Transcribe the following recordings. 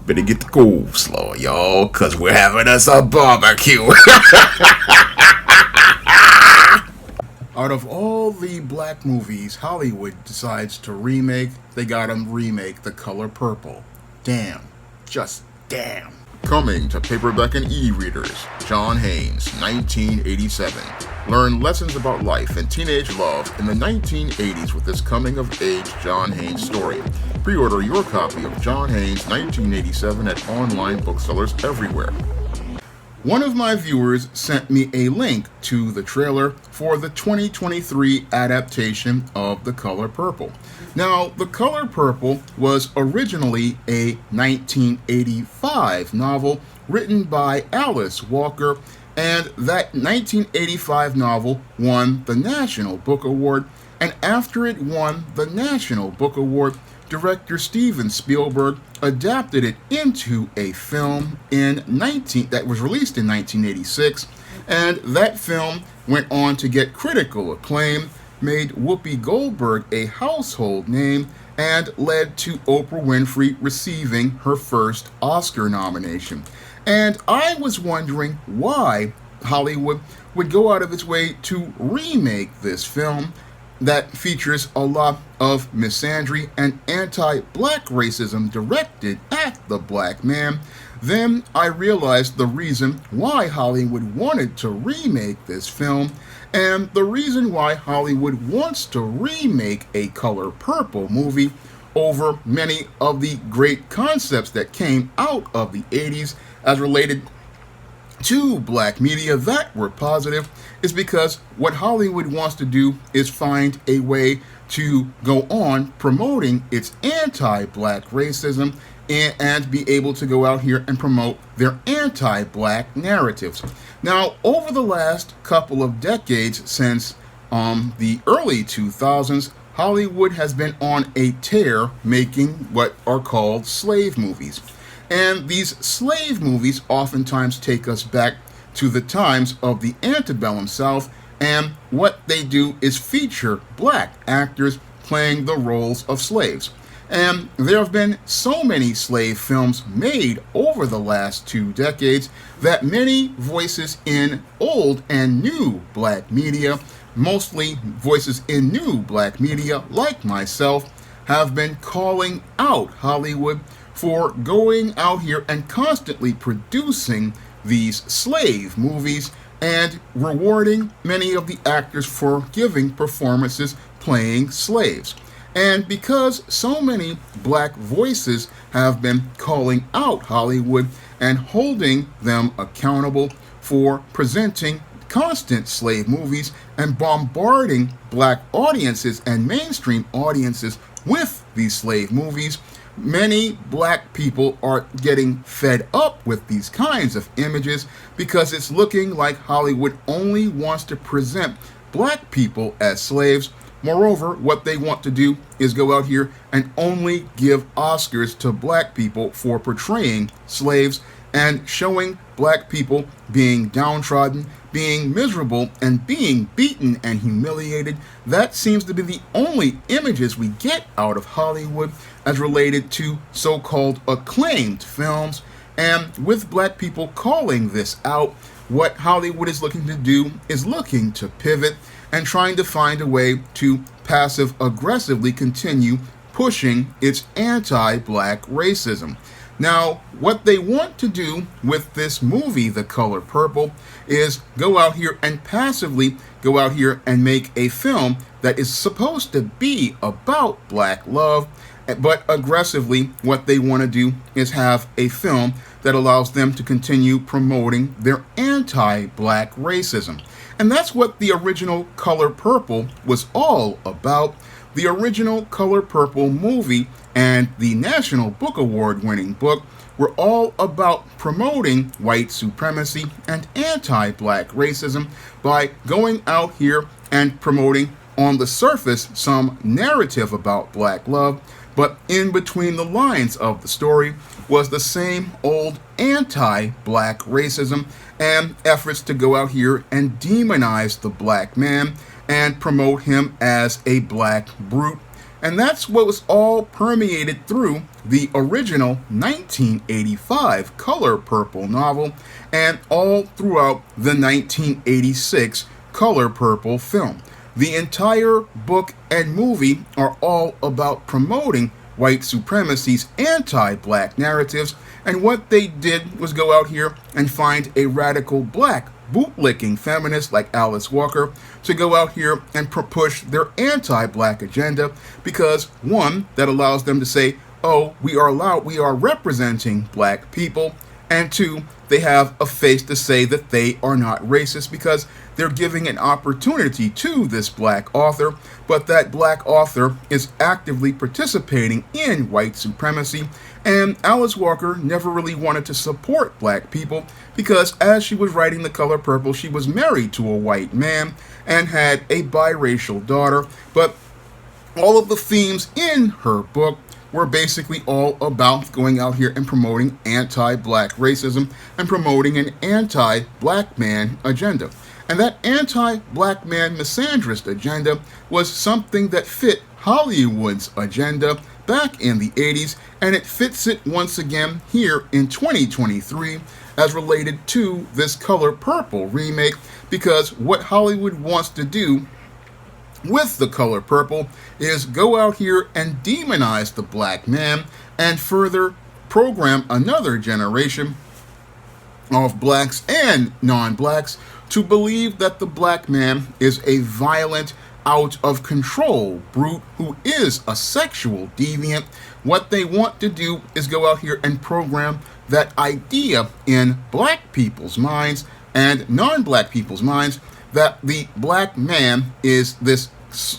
Better get the coleslaw, y'all, cause we're having us a barbecue. Out of all the black movies Hollywood decides to remake, they gotta remake The Color Purple. Damn. Just damn. Coming to paperback and e-readers, John Haynes, 1987. Learn lessons about life and teenage love in the 1980s with this coming-of-age John Haynes story. Pre-order your copy of John Haynes, 1987 at online booksellers everywhere. One of my viewers sent me a link to the trailer for the 2023 adaptation of The Color Purple. Now, The Color Purple was originally a 1985 novel written by Alice Walker, and that 1985 novel won the National Book Award, and after it won the National Book Award, director Steven Spielberg adapted it into a film that was released in 1986, and that film went on to get critical acclaim, made Whoopi Goldberg a household name, and led to Oprah Winfrey receiving her first Oscar nomination. And I was wondering why Hollywood would go out of its way to remake this film that features a lot of misandry and anti-black racism directed at the black man. Then I realized the reason why Hollywood wanted to remake this film, and the reason why Hollywood wants to remake a Color Purple movie over many of the great concepts that came out of the 80s as related to black media that were positive, is because what Hollywood wants to do is find a way to go on promoting its anti-black racism and be able to go out here and promote their anti-black narratives. Now, over the last couple of decades, since the early 2000s, Hollywood has been on a tear making what are called slave movies. And these slave movies oftentimes take us back to the times of the antebellum South, and what they do is feature black actors playing the roles of slaves. And there have been so many slave films made over the last 2 decades that many voices in old and new black media, mostly voices in new black media like myself, have been calling out Hollywood for going out here and constantly producing these slave movies and rewarding many of the actors for giving performances playing slaves. And because so many black voices have been calling out Hollywood and holding them accountable for presenting constant slave movies and bombarding black audiences and mainstream audiences with these slave movies, many black people are getting fed up with these kinds of images because it's looking like Hollywood only wants to present black people as slaves. Moreover, what they want to do is go out here and only give Oscars to black people for portraying slaves and showing black people being downtrodden, being miserable, and being beaten and humiliated. That seems to be the only images we get out of Hollywood as related to so-called acclaimed films. And with black people calling this out, what Hollywood is looking to do is looking to pivot and trying to find a way to passive-aggressively continue pushing its anti-black racism. Now, what they want to do with this movie, The Color Purple, is go out here and passively go out here and make a film that is supposed to be about black love, but aggressively what they want to do is have a film that allows them to continue promoting their anti-black racism. And that's what the original Color Purple was all about. The original Color Purple movie and the National Book Award winning book were all about promoting white supremacy and anti-black racism by going out here and promoting on the surface some narrative about black love, but in between the lines of the story was the same old anti-black racism and efforts to go out here and demonize the black man and promote him as a black brute And that's what was all permeated through the original 1985 Color Purple novel and all throughout the 1986 Color Purple film. The entire book and movie are all about promoting white supremacy's anti-black narratives, and what they did was go out here and find a radical black bootlicking feminist like Alice Walker to go out here and push their anti-black agenda, because one, that allows them to say, oh, we are representing black people, and two, they have a face to say that they are not racist because they're giving an opportunity to this black author, but that black author is actively participating in white supremacy. And Alice Walker never really wanted to support black people because as she was writing The Color Purple, she was married to a white man and had a biracial daughter, but all of the themes in her book were basically all about going out here and promoting anti-black racism and promoting an anti-black man agenda. And that anti-black man misandrist agenda was something that fit Hollywood's agenda back in the 80s, and it fits it once again here in 2023 as related to this Color Purple remake, because what Hollywood wants to do with The Color Purple is go out here and demonize the black man and further program another generation of blacks and non-blacks to believe that the black man is a violent, out of control brute who is a sexual deviant. What they want to do is go out here and program that idea in black people's minds and non-black people's minds that the black man is this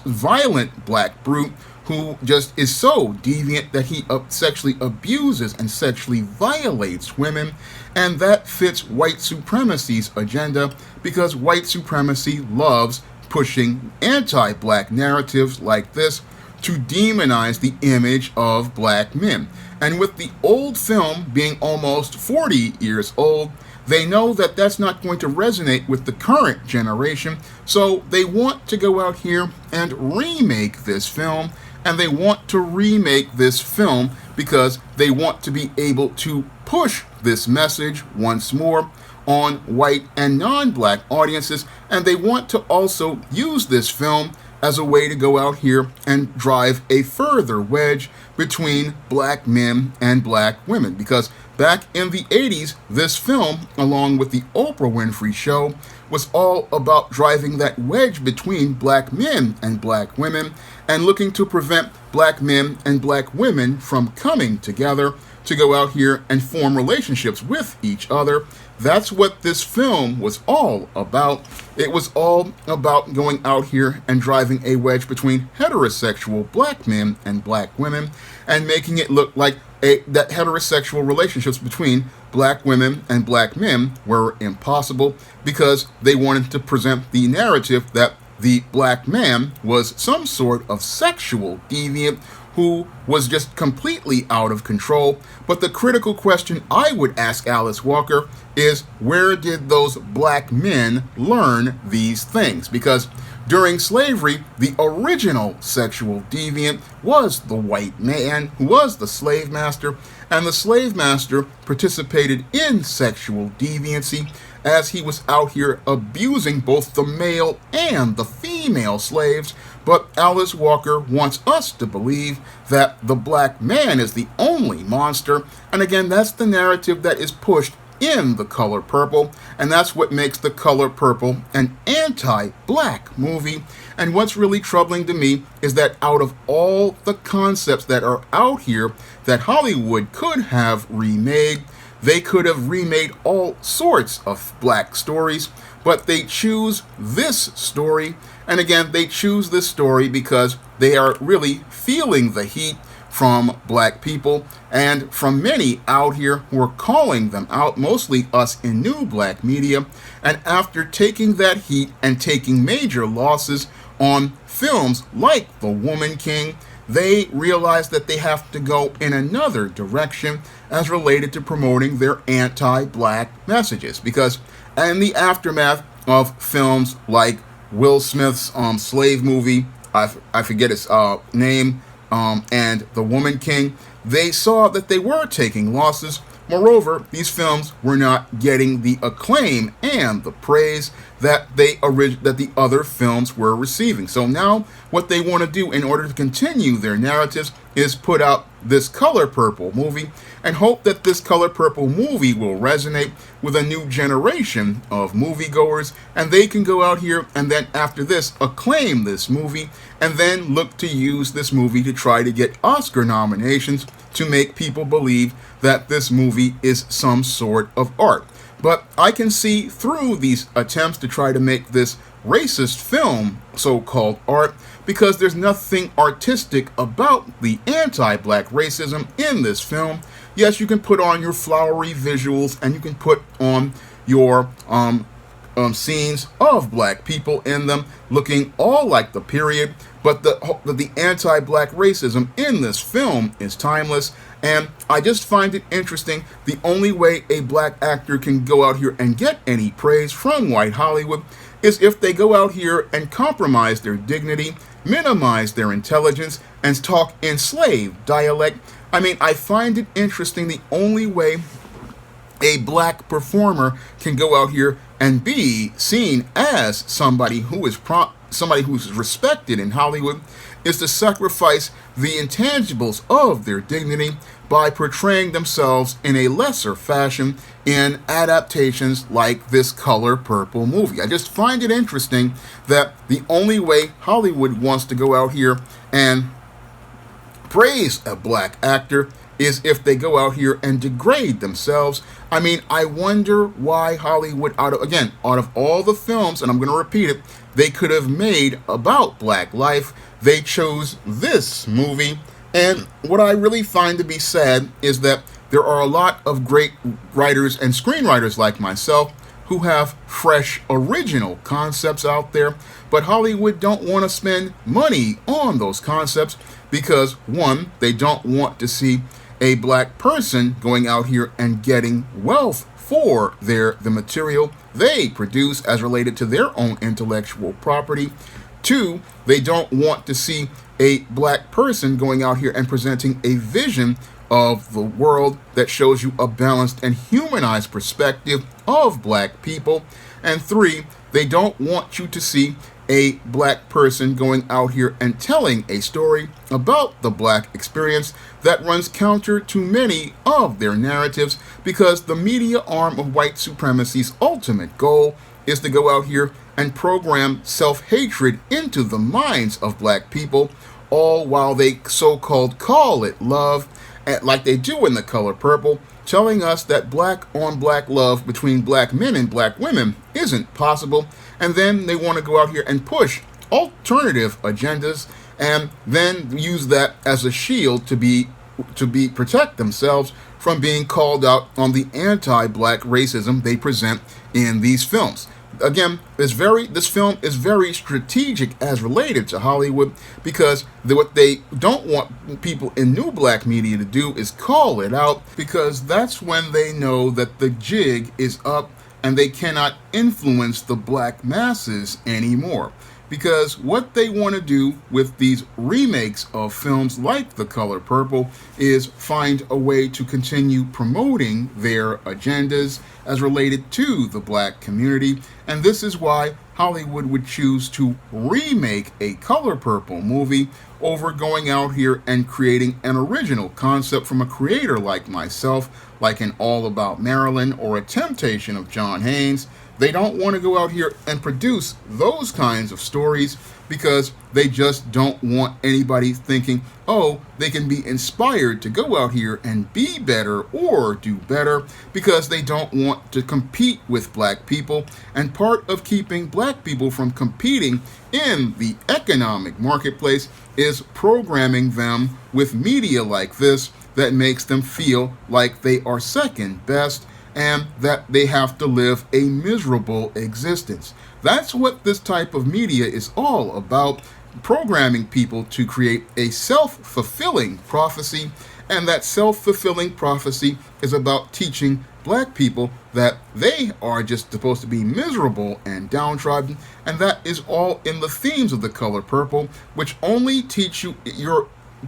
violent black brute who just is so deviant that he sexually abuses and sexually violates women. And that fits white supremacy's agenda, because white supremacy loves pushing anti-black narratives like this to demonize the image of black men. And with the old film being almost 40 years old, they know that that's not going to resonate with the current generation, so they want to go out here and remake this film. And they want to remake this film because they want to be able to push this message once more on white and non-black audiences, and they want to also use this film as a way to go out here and drive a further wedge between black men and black women, because back in the 80s, this film, along with the Oprah Winfrey Show, was all about driving that wedge between black men and black women and looking to prevent black men and black women from coming together to go out here and form relationships with each other. That's what this film was all about. It was all about going out here and driving a wedge between heterosexual black men and black women and making it look like that heterosexual relationships between black women and black men were impossible, because they wanted to present the narrative that the black man was some sort of sexual deviant who was just completely out of control. But the critical question I would ask Alice Walker is, where did those black men learn these things? Because during slavery, the original sexual deviant was the white man who was the slave master, and the slave master participated in sexual deviancy as he was out here abusing both the male and the female slaves. But Alice Walker wants us to believe that the black man is the only monster, and again, that's the narrative that is pushed in The Color Purple, and that's what makes The Color Purple an anti-black movie. And what's really troubling to me is that out of all the concepts that are out here that Hollywood could have remade, they could have remade all sorts of black stories, but they choose this story. And again, they choose this story because they are really feeling the heat from black people and from many out here who are calling them out, mostly us in new black media. And after taking that heat and taking major losses on films like The Woman King, they realize that they have to go in another direction as related to promoting their anti-black messages. Because in the aftermath of films like Will Smith's slave movie, I forget its name, and The Woman King, they saw that they were taking losses. Moreover, these films were not getting the acclaim and the praise that that the other films were receiving. So now what they want to do in order to continue their narratives is put out this Color Purple movie and hope that this Color Purple movie will resonate with a new generation of moviegoers, and they can go out here and then after this acclaim this movie and then look to use this movie to try to get Oscar nominations to make people believe that this movie is some sort of art. But I can see through these attempts to try to make this racist film so-called art, because there's nothing artistic about the anti-black racism in this film. Yes, you can put on your flowery visuals and you can put on your scenes of black people in them looking all like the period, but the anti-black racism in this film is timeless, and I just find it interesting. The only way a black actor can go out here and get any praise from white Hollywood is if they go out here and compromise their dignity, minimize their intelligence, and talk in slave dialect. I mean, I find it interesting. The only way a black performer can go out here and be seen as somebody who is somebody who's respected in Hollywood is to sacrifice the intangibles of their dignity by portraying themselves in a lesser fashion in adaptations like this Color Purple movie. I just find it interesting that the only way Hollywood wants to go out here and praise a black actor is if they go out here and degrade themselves. I mean, I wonder why Hollywood, out of all the films, and I'm going to repeat it, they could have made about black life, they chose this movie. And what I really find to be sad is that there are a lot of great writers and screenwriters like myself who have fresh, original concepts out there, but Hollywood don't want to spend money on those concepts because, one, they don't want to see a black person going out here and getting wealth for the material they produce as related to their own intellectual property. Two, they don't want to see a black person going out here and presenting a vision of the world that shows you a balanced and humanized perspective of black people. And three, they don't want you to see a black person going out here and telling a story about the black experience that runs counter to many of their narratives, because the media arm of white supremacy's ultimate goal is to go out here and program self-hatred into the minds of black people, all while they so-called call it love, like they do in The Color Purple, telling us that black on black love between black men and black women isn't possible. And then they want to go out here and push alternative agendas and then use that as a shield to protect themselves from being called out on the anti-black racism they present in these films. Again, this film is very strategic as related to Hollywood, because what they don't want people in new black media to do is call it out, because that's when they know that the jig is up and they cannot influence the black masses anymore. Because what they want to do with these remakes of films like The Color Purple is find a way to continue promoting their agendas as related to the black community. And this is why Hollywood would choose to remake a Color Purple movie over going out here and creating an original concept from a creator like myself, like an All About Marilyn or a Temptation of John Haynes. They don't want to go out here and produce those kinds of stories because they just don't want anybody thinking, oh, they can be inspired to go out here and be better or do better, because they don't want to compete with black people. And part of keeping black people from competing in the economic marketplace is programming them with media like this that makes them feel like they are second best and that they have to live a miserable existence. That's what this type of media is all about, programming people to create a self-fulfilling prophecy, and that self-fulfilling prophecy is about teaching black people that they are just supposed to be miserable and downtrodden, and that is all in the themes of The Color Purple, which only teach you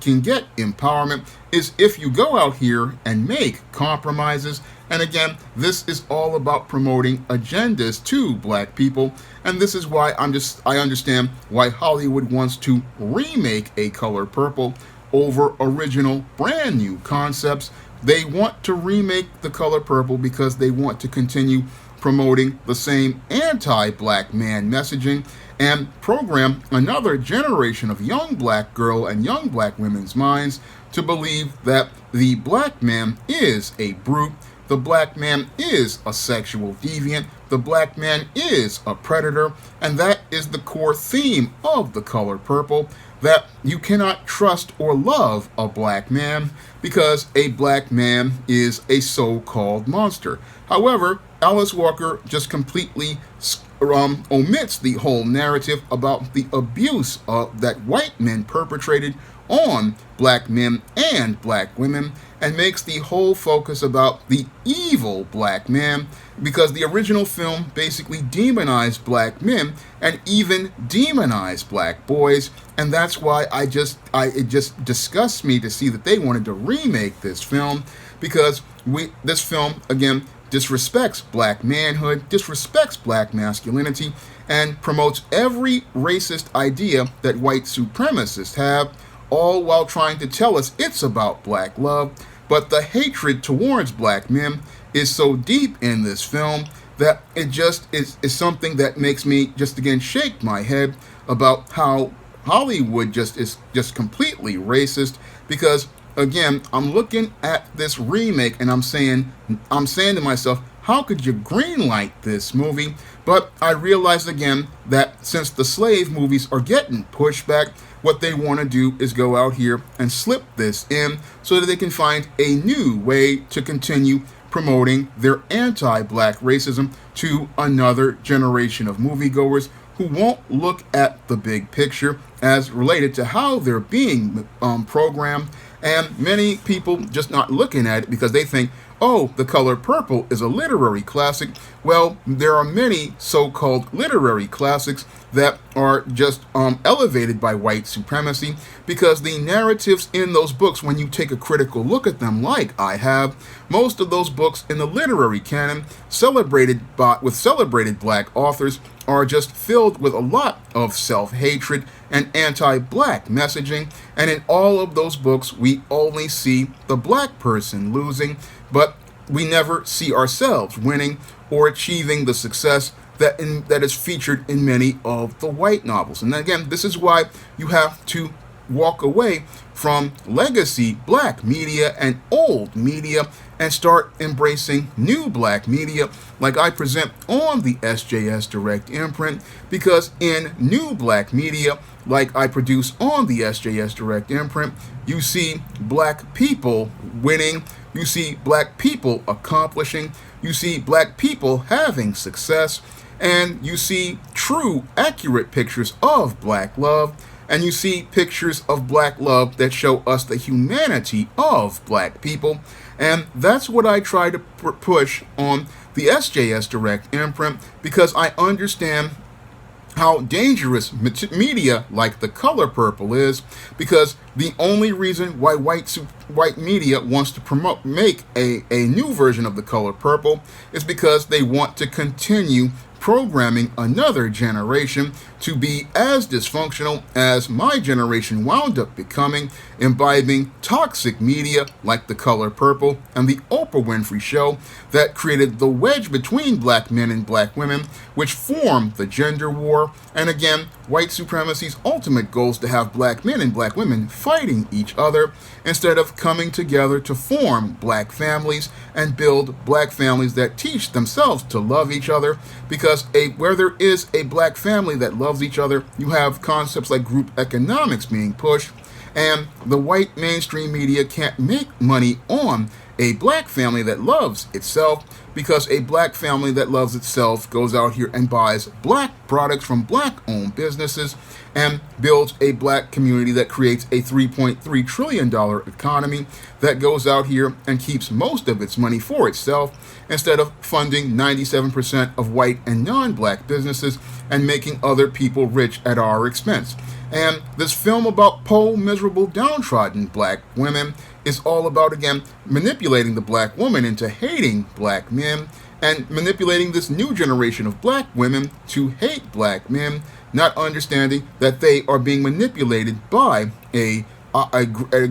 can get empowerment is if you go out here and make compromises. And again, this is all about promoting agendas to black people. And this is why I understand why Hollywood wants to remake A Color Purple over original brand new concepts. They want to remake The Color Purple because they want to continue promoting the same anti-black man messaging and program another generation of young black girl and young black women's minds to believe that the black man is a brute, the black man is a sexual deviant, the black man is a predator, and that is the core theme of The Color Purple, that you cannot trust or love a black man because a black man is a so-called monster. However, Alice Walker just completely omits the whole narrative about the abuse that white men perpetrated on black men and black women, and makes the whole focus about the evil black man, because the original film basically demonized black men and even demonized black boys. And that's why it just disgusts me to see that they wanted to remake this film, because this film again disrespects black manhood, disrespects black masculinity, and promotes every racist idea that white supremacists have, all while trying to tell us it's about black love. But the hatred towards black men is so deep in this film that it just is something that makes me just again shake my head about how Hollywood is just completely racist. Because again, I'm looking at this remake and I'm saying to myself, how could you greenlight this movie? But I realized again that since the slave movies are getting pushback, what they want to do is go out here and slip this in so that they can find a new way to continue promoting their anti-black racism to another generation of moviegoers who won't look at the big picture as related to how they're being programmed. And many people just not looking at it because they think, oh, The Color Purple is a literary classic. Well, there are many so-called literary classics that are just elevated by white supremacy, because the narratives in those books, when you take a critical look at them like I have, most of those books in the literary canon celebrated black authors are just filled with a lot of self-hatred and anti-black messaging. And in all of those books, we only see the black person losing, but we never see ourselves winning or achieving the success that is featured in many of the white novels. And again, this is why you have to walk away from legacy black media and old media and start embracing new black media like I present on the SJS Direct imprint, because in new black media like I produce on the SJS Direct imprint, you see black people winning, you see black people accomplishing, you see black people having success, and you see true, accurate pictures of black love, and you see pictures of black love that show us the humanity of black people. And that's what I try to push on the SJS Direct imprint, because I understand how dangerous media like The Color Purple is, because the only reason why white media wants to make a new version of The Color Purple is because they want to continue programming another generation to be as dysfunctional as my generation wound up becoming, imbibing toxic media like The Color Purple and the Oprah Winfrey Show that created the wedge between black men and black women, which formed the gender war. And again, white supremacy's ultimate goal is to have black men and black women fighting each other instead of coming together to form black families and build black families that teach themselves to love each other. Because where there is a black family that loves each other, you have concepts like group economics being pushed, and the white mainstream media can't make money on a black family that loves itself, because a black family that loves itself goes out here and buys black products from black-owned businesses and builds a black community that creates a $3.3 trillion economy that goes out here and keeps most of its money for itself instead of funding 97% of white and non-black businesses and making other people rich at our expense. And this film about poor, miserable, downtrodden black women is all about, again, manipulating the black woman into hating black men and manipulating this new generation of black women to hate black men, not understanding that they are being manipulated by a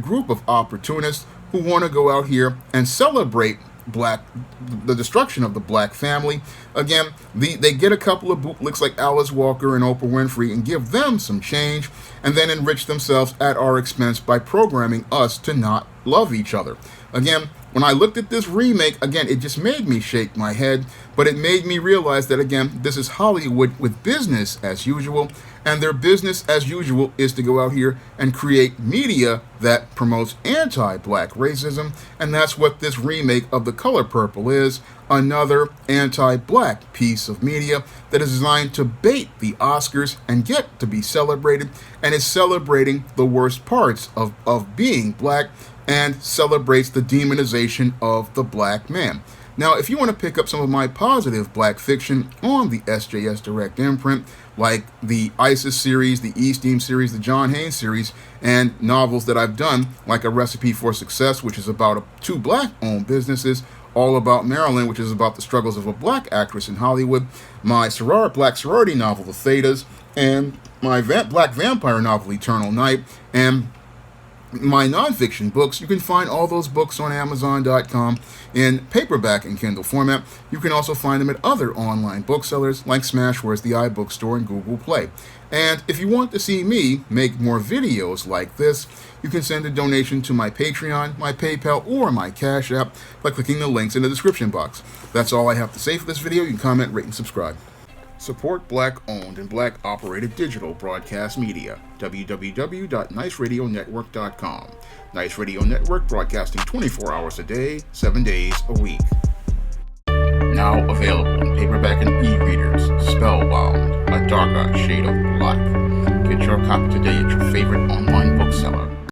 group of opportunists who want to go out here and celebrate the destruction of the black family. Again, they get a couple of bootlicks like Alice Walker and Oprah Winfrey and give them some change, and then enrich themselves at our expense by programming us to not love each other. Again, when I looked at this remake, again, it just made me shake my head, but it made me realize that, again, this is Hollywood with business as usual, and their business as usual is to go out here and create media that promotes anti-black racism, and that's what this remake of The Color Purple is, another anti-black piece of media that is designed to bait the Oscars and get to be celebrated, and is celebrating the worst parts of being black, and celebrates the demonization of the black man. Now, if you want to pick up some of my positive black fiction on the SJS Direct imprint, like the ISIS series, the E-Steam series, the John Haynes series, and novels that I've done, like A Recipe for Success, which is about two black-owned businesses, All About Marilyn, which is about the struggles of a black actress in Hollywood, my black sorority novel, The Thetas, and my black vampire novel, Eternal Night, and my nonfiction books. You can find all those books on Amazon.com in paperback and Kindle format. You can also find them at other online booksellers like Smashwords, the iBookstore, and Google Play. And if you want to see me make more videos like this, you can send a donation to my Patreon, my PayPal, or my Cash App by clicking the links in the description box. That's all I have to say for this video. You can comment, rate, and subscribe. Support black-owned and black-operated digital broadcast media. www.niceradionetwork.com. Nice Radio Network, broadcasting 24 hours a day, 7 days a week. Now available in paperback and e-readers. Spellbound, A Darker Shade of Black. Get your copy today at your favorite online bookseller.